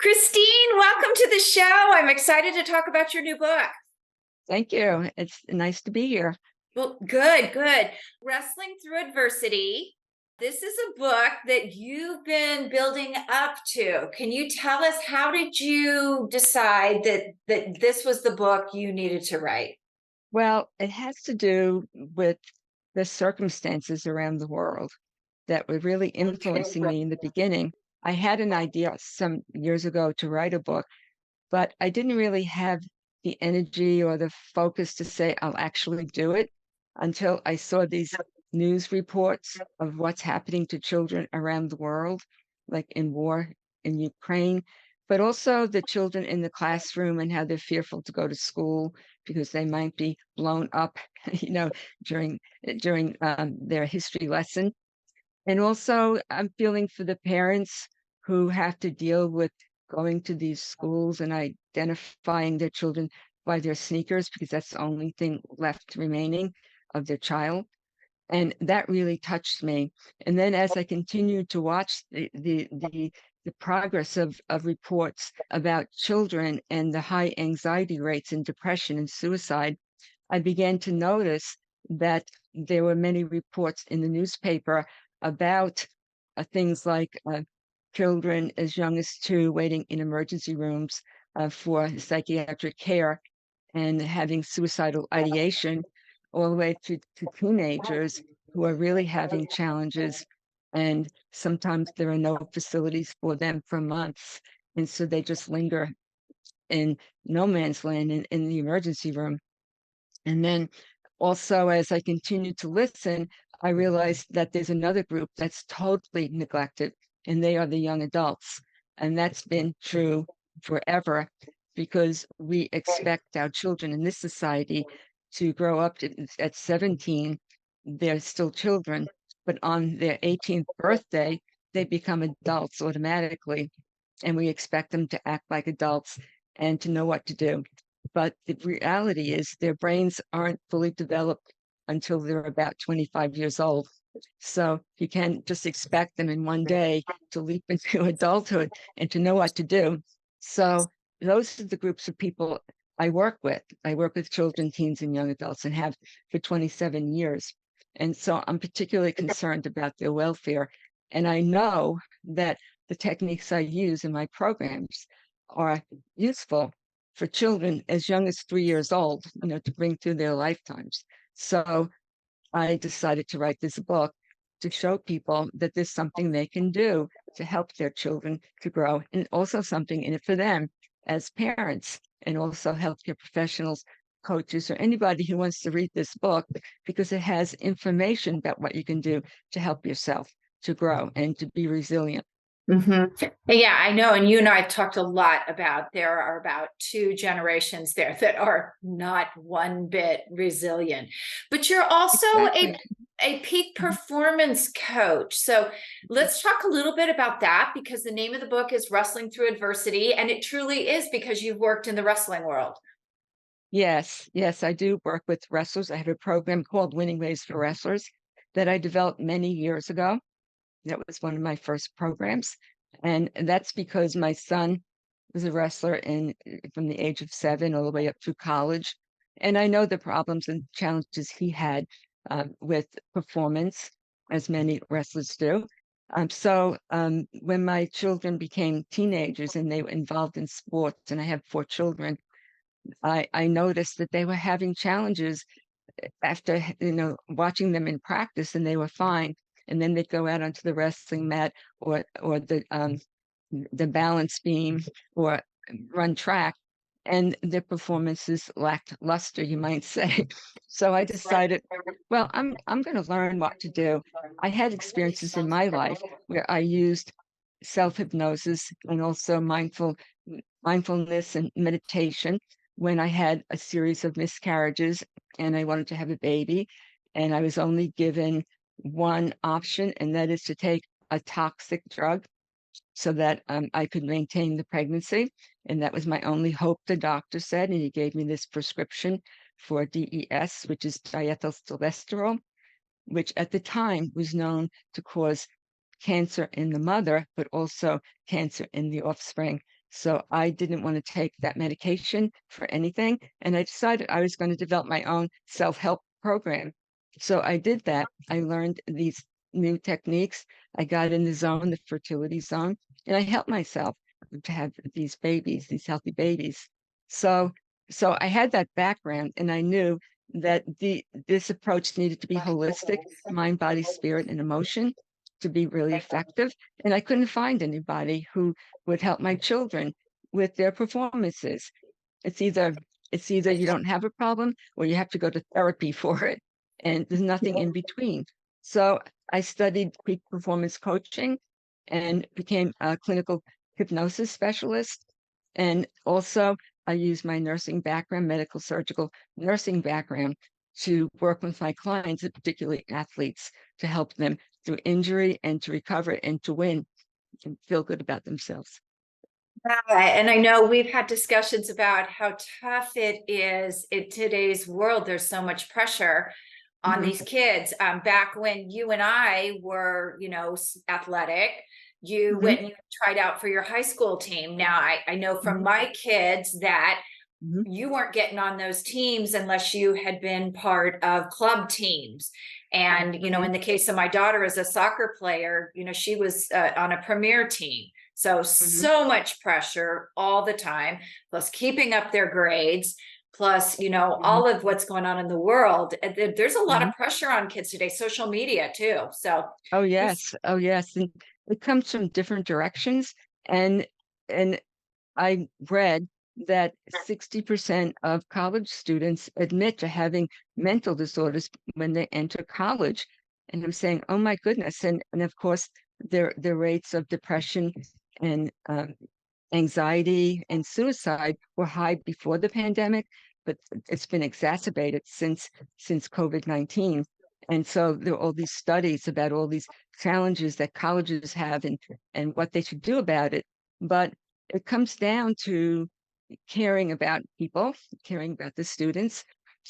Christine, welcome to the show. I'm excited to talk about your new book. Thank you. It's nice to be here. Well, good. Wrestling Through Adversity. This is a book that you've been building up to. Can you tell us, how did you decide that this was the book you needed to write? Well, it has to do with the circumstances around the world that were really influencing me in the beginning. I had an idea some years ago to write a book, but I didn't really have the energy or the focus to say I'll actually do it until I saw these news reports of what's happening to children around the world, like in war in Ukraine, but also the children in the classroom and how they're fearful to go to school because they might be blown up, you know, during their history lesson. And also, I'm feeling for the parents who have to deal with going to these schools and identifying their children by their sneakers because that's the only thing left remaining of their child. And that really touched me. And then as I continued to watch the progress of reports about children and the high anxiety rates and depression and suicide, I began to notice that there were many reports in the newspaper about things like children as young as 2 waiting in emergency rooms for psychiatric care and having suicidal ideation, all the way to teenagers who are really having challenges. And sometimes there are no facilities for them for months. And so they just linger in no man's land in the emergency room. And then also, as I continued to listen, I realized that there's another group that's totally neglected, and they are the young adults. And that's been true forever because we expect our children in this society to grow up at 17. They're still children, but on their 18th birthday, they become adults automatically. And we expect them to act like adults and to know what to do. But the reality is their brains aren't fully developed until they're about 25 years old. So you can't just expect them in one day to leap into adulthood and to know what to do. So those are the groups of people I work with. I work with children, teens, and young adults and have for 27 years. And so I'm particularly concerned about their welfare. And I know that the techniques I use in my programs are useful for children as young as 3 years old, to bring through their lifetimes. So I decided to write this book to show people that there's something they can do to help their children to grow, and also something in it for them as parents, and also healthcare professionals, coaches, or anybody who wants to read this book, because it has information about what you can do to help yourself to grow and to be resilient. Yeah, I know. And you and I have talked a lot about there are about 2 generations there that are not one bit resilient. But you're also Exactly. a peak performance coach. So let's talk a little bit about that, because the name of the book is Wrestling Through Adversity. And it truly is because you've worked in the wrestling world. Yes, I do work with wrestlers. I have a program called Winning Ways for Wrestlers that I developed many years ago. That was one of my first programs. And that's because my son was a wrestler from the age of 7 all the way up through college. And I know the problems and challenges he had with performance, as many wrestlers do. So when my children became teenagers and they were involved in sports, and I have 4 children, I noticed that they were having challenges after watching them in practice, and they were fine, and then they'd go out onto the wrestling mat or the balance beam or run track, and their performances lacked luster, you might say. So I decided, well, I'm going to learn what to do. I had experiences in my life where I used self-hypnosis and also mindfulness and meditation when I had a series of miscarriages and I wanted to have a baby, and I was only given one option, and that is to take a toxic drug so that I could maintain the pregnancy. And that was my only hope, the doctor said. And he gave me this prescription for DES, which is diethylstilbestrol, which at the time was known to cause cancer in the mother, but also cancer in the offspring. So I didn't want to take that medication for anything. And I decided I was going to develop my own self-help program. So I did that. I learned these new techniques. I got in the zone, the fertility zone, and I helped myself to have these babies, these healthy babies. So so I had that background, and I knew that this approach needed to be holistic, mind, body, spirit, and emotion to be really effective. And I couldn't find anybody who would help my children with their performances. It's either it's either you don't have a problem or you have to go to therapy for it, and there's nothing in between. So I studied peak performance coaching and became a clinical hypnosis specialist. And also I use my nursing background, medical surgical nursing background, to work with my clients, particularly athletes, to help them through injury and to recover and to win and feel good about themselves. And I know we've had discussions about how tough it is in today's world. There's so much pressure on Mhm, these kids. Back when you and I were, athletic, you mhm, went and you tried out for your high school team. Now, I know from mhm, my kids that mhm, you weren't getting on those teams unless you had been part of club teams. And, mhm, in the case of my daughter as a soccer player, she was on a premier team. So, mhm, so much pressure all the time, plus keeping up their grades, plus, mhm, all of what's going on in the world. There's a lot mhm. of pressure on kids today, social media too. So, Oh, you're yes. Oh, yes. And it comes from different directions. And and I read that 60% of college students admit to having mental disorders when they enter college. And I'm saying, oh my goodness. And of course, their rates of depression and anxiety and suicide were high before the pandemic, but it's been exacerbated since COVID-19. And so there are all these studies about all these challenges that colleges have and what they should do about it. But it comes down to caring about people, caring about the students,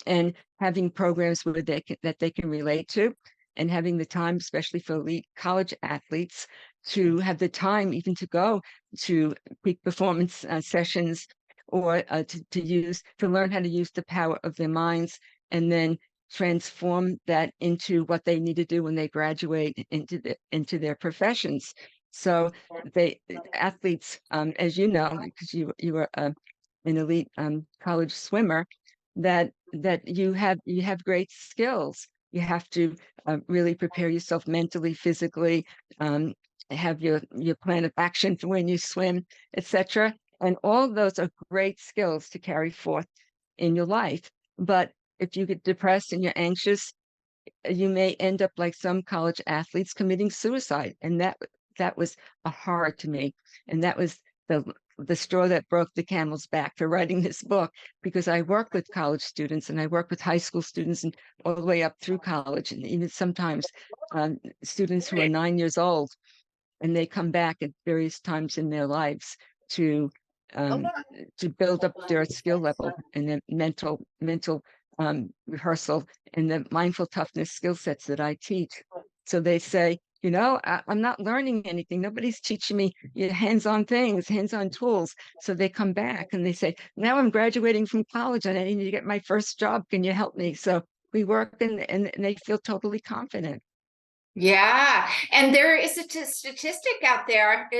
and having programs where that they can relate to, and having the time, especially for elite college athletes, to have the time even to go to peak performance sessions, or to learn how to use the power of their minds, and then transform that into what they need to do when they graduate into their professions. So they athletes, as you know, because you were an elite college swimmer, that you have great skills. You have to really prepare yourself mentally, physically, um, have your plan of action for when you swim, etc. And all of those are great skills to carry forth in your life. But if you get depressed and you're anxious, you may end up like some college athletes committing suicide. And that was a horror to me. And that was the the straw that broke the camel's back for writing this book, because I work with college students and I work with high school students and all the way up through college, and even sometimes students who are 9 years old, and they come back at various times in their lives to um, to build up their skill level and the mental rehearsal and the mindful toughness skill sets that I teach. So they say, I'm not learning anything. Nobody's teaching me hands-on things, hands-on tools. So they come back and they say, now I'm graduating from college and I need to get my first job. Can you help me? So we work, and they feel totally confident. Yeah, and there is a statistic out there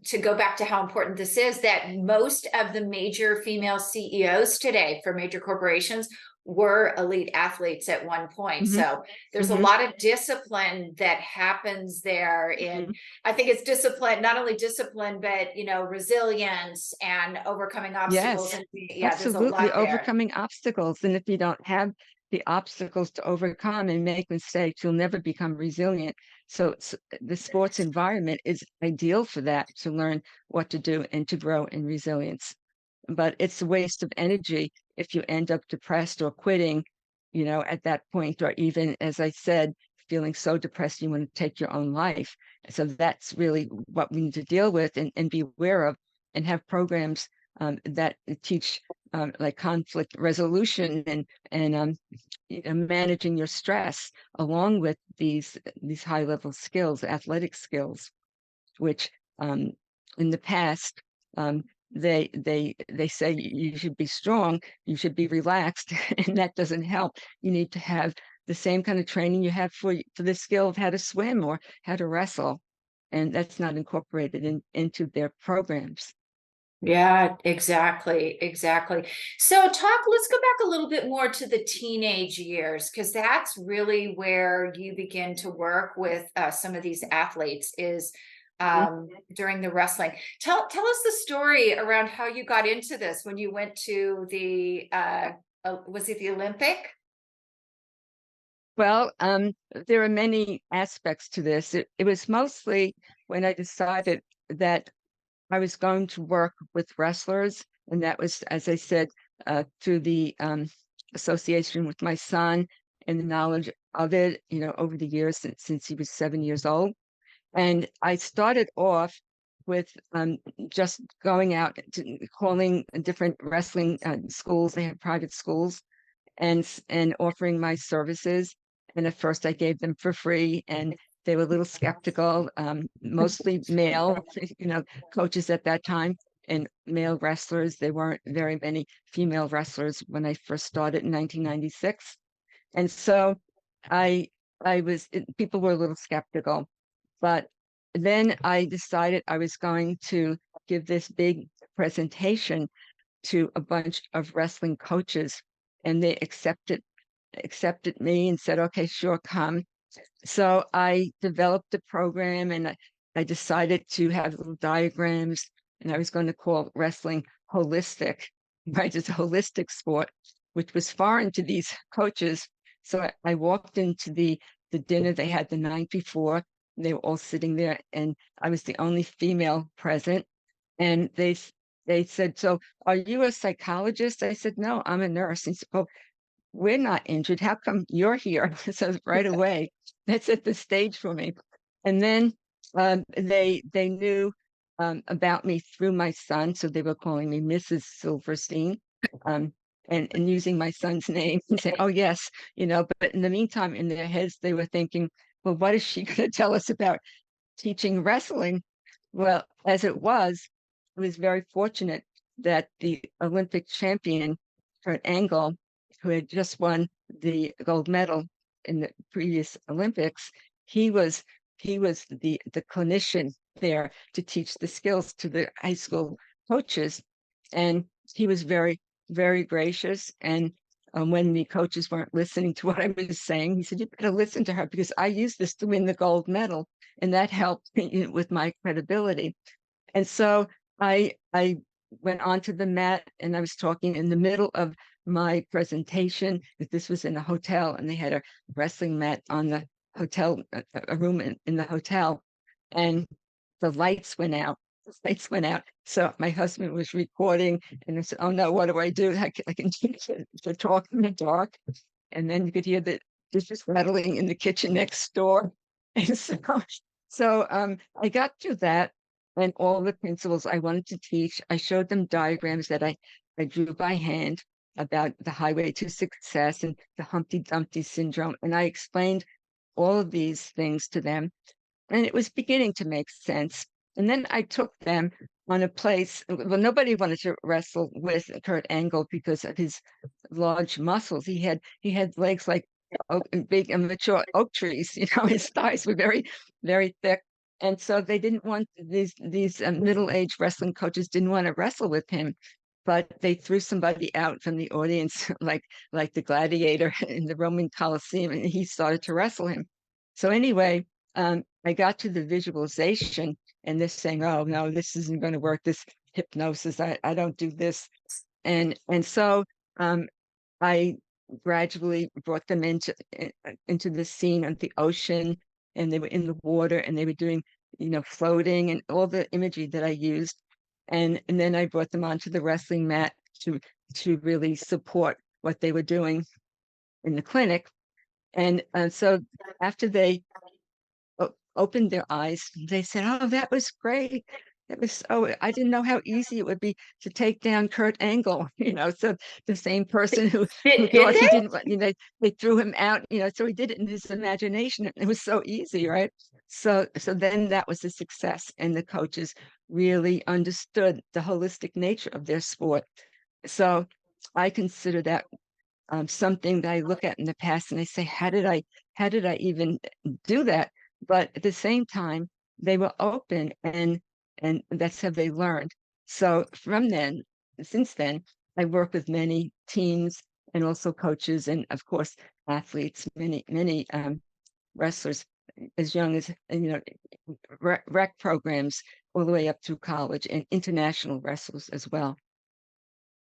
to go back to how important this is, that most of the major female CEOs today for major corporations were elite athletes at one point. Hmm. So there's a Hmm. lot of discipline that happens there. Hmm. I think it's discipline, not only discipline, but resilience and overcoming obstacles. Yes, And yeah, there's a absolutely, lot there. overcoming obstacles. And if you don't have the obstacles to overcome and make mistakes, you'll never become resilient. So the sports environment is ideal for that, to learn what to do and to grow in resilience. But it's a waste of energy if you end up depressed or quitting, at that point, or even, as I said, feeling so depressed you want to take your own life. So that's really what we need to deal with, and be aware of, and have programs that teach like conflict resolution, and managing your stress, along with these high level skills, athletic skills, which um, in the past Um, they say you should be strong, you should be relaxed, and that doesn't help. You need to have the same kind of training you have for the skill of how to swim or how to wrestle, and that's not incorporated into their programs. Yeah, exactly, exactly. So let's go back a little bit more to the teenage years, because that's really where you begin to work with some of these athletes is Mhm. during the wrestling. Tell us the story around how you got into this when you went to the was it the Olympic? Well, there are many aspects to this. It was mostly when I decided that I was going to work with wrestlers, and that was, as I said, through the association with my son and the knowledge of it, over the years since he was 7 years old. And I started off with just going out to calling different wrestling schools. They have private schools, and offering my services. And at first, I gave them for free, and they were a little skeptical. Mostly male, coaches at that time, and male wrestlers. There weren't very many female wrestlers when I first started in 1996, and so I people were a little skeptical. But then I decided I was going to give this big presentation to a bunch of wrestling coaches, and they accepted me and said, okay, sure, come. So I developed a program, and I decided to have little diagrams, and I was going to call wrestling holistic, right? It's a holistic sport, which was foreign to these coaches. So I walked into the dinner they had the night before. They were all sitting there, and I was the only female present. And they said, "So are you a psychologist?" I said, "No, I'm a nurse." He said, "Oh, we're not injured. How come you're here?" So right away, that set the stage for me. And then they knew about me through my son, so they were calling me Mrs. Silverstein, um, and using my son's name and saying, "Oh yes," But in the meantime, in their heads, they were thinking, "Well, what is she going to tell us about teaching wrestling?" Well, as it was, I was very fortunate that the Olympic champion, Kurt Angle, who had just won the gold medal in the previous Olympics, he was the clinician there to teach the skills to the high school coaches, and he was very, very gracious. And when the coaches weren't listening to what I was saying, he said, "You better listen to her because I used this to win the gold medal," and that helped me with my credibility. And so I went onto the mat, and I was talking in the middle of my presentation. This was in a hotel, and they had a wrestling mat on the hotel, a room in the hotel, and the lights went out. The lights went out. So my husband was recording, and I said, "Oh no, what do I do? I can to talk in the dark." And then you could hear the dishes rattling in the kitchen next door. And so I got through that, and all the principles I wanted to teach. I showed them diagrams that I drew by hand about the highway to success and the Humpty Dumpty syndrome. And I explained all of these things to them, and it was beginning to make sense. And then I took them on a place. Well, nobody wanted to wrestle with Kurt Angle because of his large muscles. He had legs like big and mature oak trees. His thighs were very, very thick. And so they didn't want these middle-aged wrestling coaches didn't want to wrestle with him, but they threw somebody out from the audience, like the gladiator in the Roman Colosseum, and he started to wrestle him. So anyway, I got to the visualization, and they're saying, "Oh no, this isn't going to work. This hypnosis, I don't do this." And so I gradually brought them into the scene of the ocean, and they were in the water, and they were doing, floating, and all the imagery that I used. And then I brought them onto the wrestling mat to really support what they were doing in the clinic. And so after they opened their eyes, they said, "Oh, that was great. That was I didn't know how easy it would be to take down Kurt Angle." So the same person who Did thought he they? didn't, they threw him out, so he did it in his imagination. It was so easy, right? So then that was a success, and the coaches really understood the holistic nature of their sport. So I consider that something that I look at in the past and I say, how did I even do that? But at the same time, they were open and that's how they learned. So from then, since then, I work with many teams and also coaches and of course athletes, many wrestlers as young as rec programs all the way up through college and international wrestlers as well.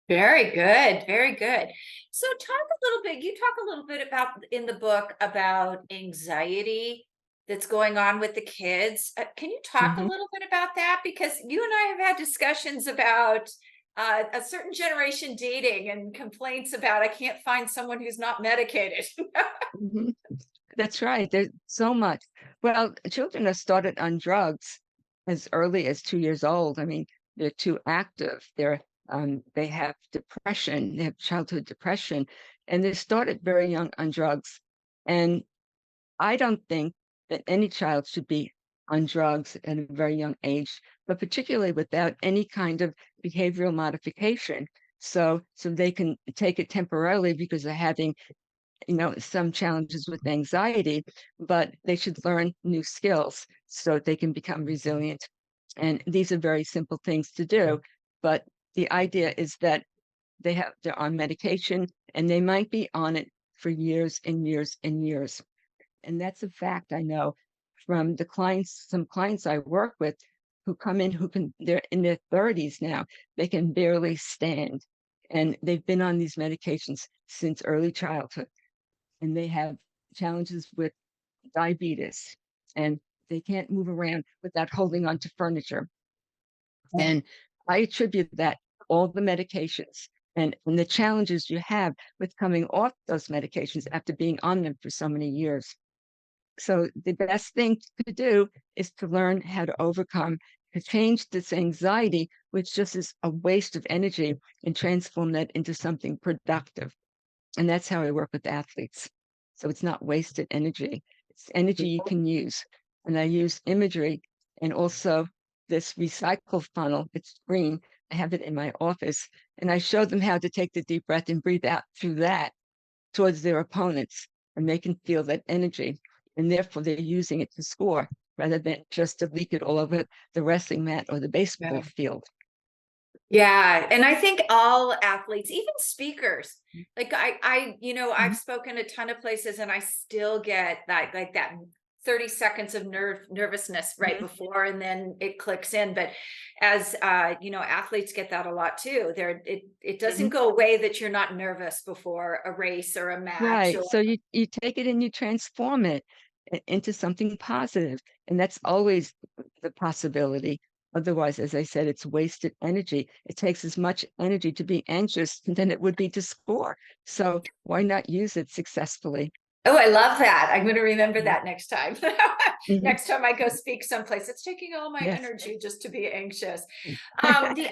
Very good, very good. So you talk a little bit about in the book about anxiety that's going on with the kids. Can you talk a Mhm. little bit about that? Because you and I have had discussions about a certain generation dating and complaints about I can't find someone who's not medicated. Mhm. That's right. There's so much. Well, children are started on drugs as early as 2 years old. I mean, they're too active. They have depression. They have childhood depression, and they're started very young on drugs. And I don't think that any child should be on drugs at a very young age, but particularly without any kind of behavioral modification. So they can take it temporarily because they're having some challenges with anxiety, but they should learn new skills so they can become resilient. And these are very simple things to do, but the idea is that they're on medication and they might be on it for years and years and years. And that's a fact I know from some clients I work with who come in they're in their 30s now, they can barely stand. And they've been on these medications since early childhood and they have challenges with diabetes and they can't move around without holding on to furniture. And I attribute that all the medications and the challenges you have with coming off those medications after being on them for so many years. So the best thing to do is to learn how to overcome, to change this anxiety, which just is a waste of energy, and transform that into something productive. And that's how I work with athletes. So it's not wasted energy. It's energy you can use. And I use imagery and also this recycle funnel. It's green. I have it in my office. And I show them how to take the deep breath and breathe out through that towards their opponents. And they can feel that energy. And therefore they're using it to score rather than just to leak it all over the wrestling mat or the baseball field. Yeah, and I think all athletes, even speakers, like I've Mhm. spoken a ton of places and I still get that 30 seconds of nervousness right Mhm. before and then it clicks in. But as athletes get that a lot too. It doesn't Mhm. go away that you're not nervous before a race or a match Right. or So you take it and you transform it into something positive, and that's always the possibility. Otherwise, as I said, it's wasted energy. It takes as much energy to be anxious than it would be to score. So why not use it successfully? Oh, I love that. I'm going to remember Mhm. that next time. Mhm. Next time I go speak someplace, it's taking all my Yes. energy just to be anxious. The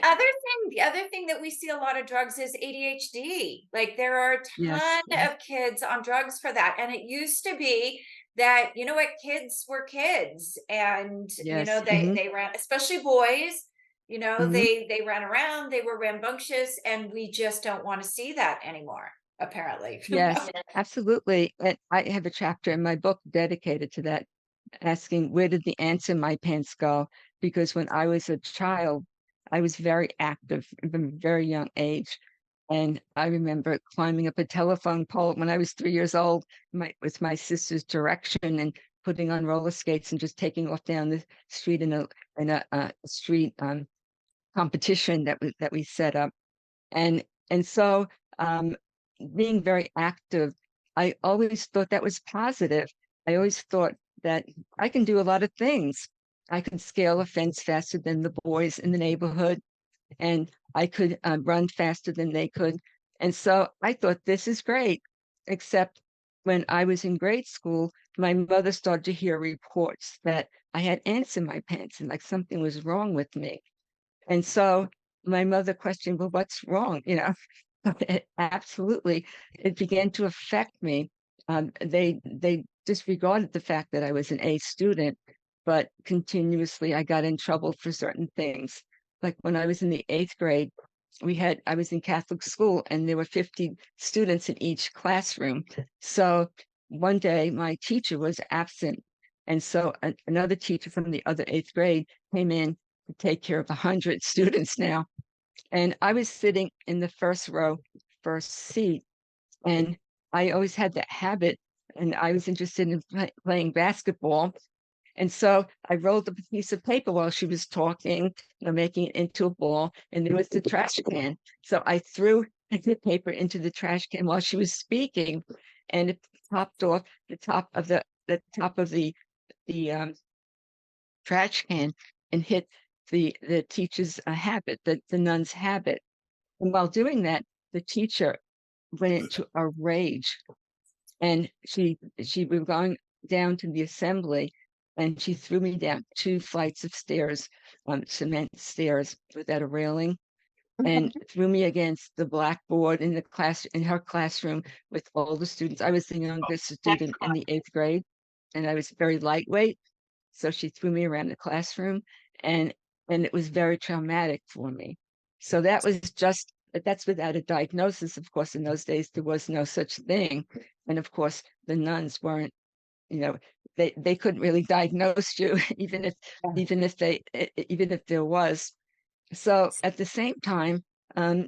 other thing that we see a lot of drugs is ADHD. Like there are a Yes. ton of kids on drugs for that. And it used to be that, you know what, kids were kids and, Yes. they ran, especially boys, Mhm. they ran around, they were rambunctious, and we just don't want to see that anymore, apparently. Yes, absolutely. And I have a chapter in my book dedicated to that, asking where did the ants in my pants go? Because when I was a child, I was very active from a very young age. And I remember climbing up a telephone pole when I was 3 years old, with my sister's direction and putting on roller skates and just taking off down the street in a street competition that we set up. And so being very active, I always thought that was positive. I always thought that I can do a lot of things. I could scale a fence faster than the boys in the neighborhood, and I could run faster than they could. And so I thought this is great. Except when I was in grade school, my mother started to hear reports that I had ants in my pants and like something was wrong with me. And so my mother questioned, well, what's wrong? Absolutely, it began to affect me. They disregarded the fact that I was an A student, but continuously I got in trouble for certain things. Like when I was in the 8th grade, I was in Catholic school and there were 50 students in each classroom. So one day my teacher was absent. And so another teacher from the other 8th grade came in to take care of 100 students now. And I was sitting in the first row, first seat. And I always had that habit, and I was interested in playing basketball. And so I rolled up a piece of paper while she was talking, making it into a ball, and there was the trash can. So I threw the paper into the trash can while she was speaking, and it popped off the top of the trash can and hit the teacher's habit, the nun's habit. And while doing that, the teacher went into a rage, and she was going down to the assembly, and she threw me down 2 flights of stairs, cement stairs without a railing, and threw me against the blackboard in her classroom with all the students. I was the youngest student in the 8th grade, and I was very lightweight. So she threw me around the classroom, and it was very traumatic for me. So that's without a diagnosis. Of course, in those days there was no such thing. And of course, the nuns weren't, you know, they couldn't really diagnose you, even if there was. So at the same time,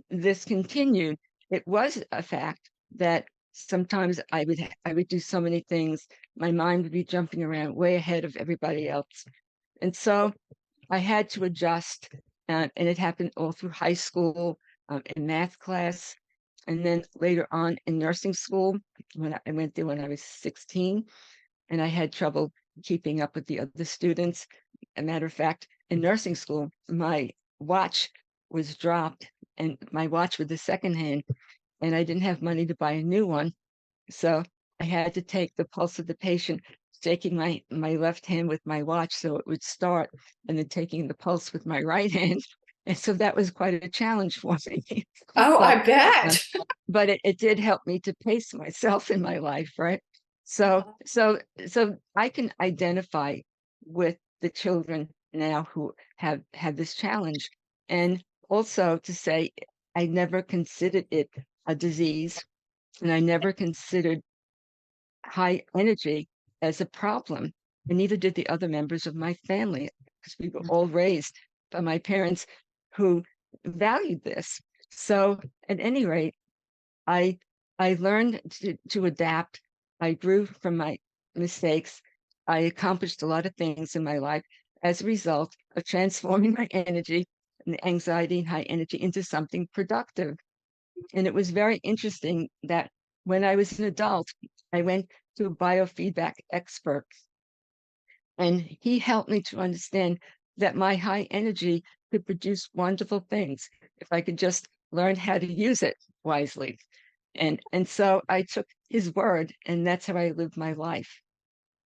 this continued. It was a fact that sometimes I would do so many things. My mind would be jumping around way ahead of everybody else. And so I had to adjust. And it happened all through high school, in math class, and then later on in nursing school when I went there when I was 16, and I had trouble keeping up with the other students. A matter of fact, in nursing school, my watch was dropped, and my watch was the second hand, and I didn't have money to buy a new one. So I had to take the pulse of the patient, shaking my left hand with my watch so it would start, and then taking the pulse with my right hand. And so that was quite a challenge for me. Oh, But I um, bet. but it did help me to pace myself in my life, right? So so I can identify with the children now who have had this challenge, and also to say I never considered it a disease, and I never considered high energy as a problem, and neither did the other members of my family, because we were all raised by my parents who valued this. So at any rate, I I learned to adapt. I grew from my mistakes. I accomplished a lot of things in my life as a result of transforming my energy and the anxiety and high energy into something productive. And it was very interesting that when I was an adult, I went to a biofeedback expert, and he helped me to understand that my high energy could produce wonderful things if I could just learn how to use it wisely. And so I took his word, and that's how I lived my life.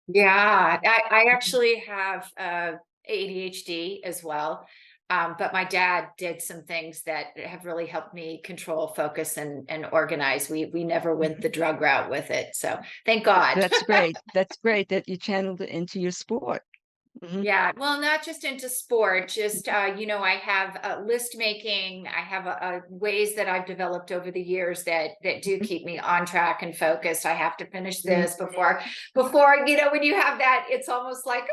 Yeah, I Mhm. actually have ADHD as well. But my dad did some things that have really helped me control, focus, and organize. We never went the drug route with it. So thank God. That's great. That's great that you channeled it into your sport. Mhm. Yeah, well, not just into sport, just I have list making. I have ways that I've developed over the years that do Mhm. keep me on track and focused. I have to finish Mhm. this before when you have that, it's almost like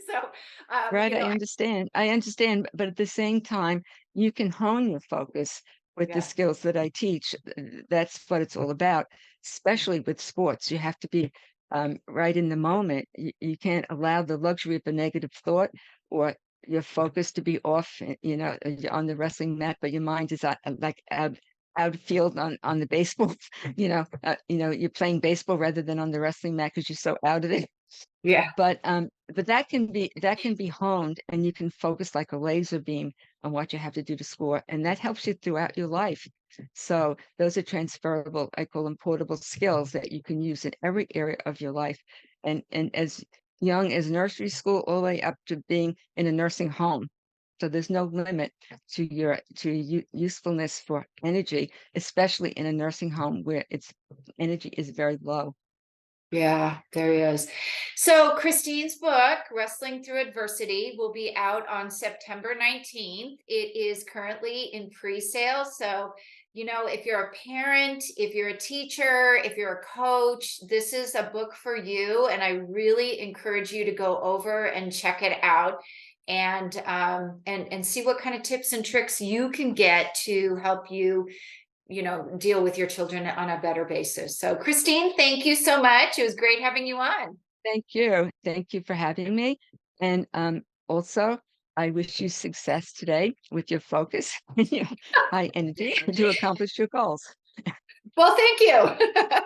so. Right, I understand, but at the same time, you can hone your focus with the Yeah, skills that I teach. That's what it's all about, especially with sports. You have to be right in the moment. You can't allow the luxury of a negative thought or your focus to be off, you're on the wrestling mat, but your mind is like outfield on the baseball. You're playing baseball rather than on the wrestling mat because you're so out of it. yeah. But that can be honed, and you can focus like a laser beam on what you have to do to score, and that helps you throughout your life. So those are transferable, I call them portable skills that you can use in every area of your life, and as young as nursery school all the way up to being in a nursing home. So there's no limit to usefulness for energy, especially in a nursing home where its energy is very low. Yeah, there he is. So Christine's book, Wrestling Through Adversity, will be out on September 19th. It is currently in pre-sale. So, if you're a parent, if you're a teacher, if you're a coach, this is a book for you. And I really encourage you to go over and check it out and see what kind of tips and tricks you can get to help you deal with your children on a better basis. So Christine, thank you so much. It was great having you on. Thank you. Thank you for having me. And also, I wish you success today with your focus and your high energy to accomplish your goals. Well, thank you.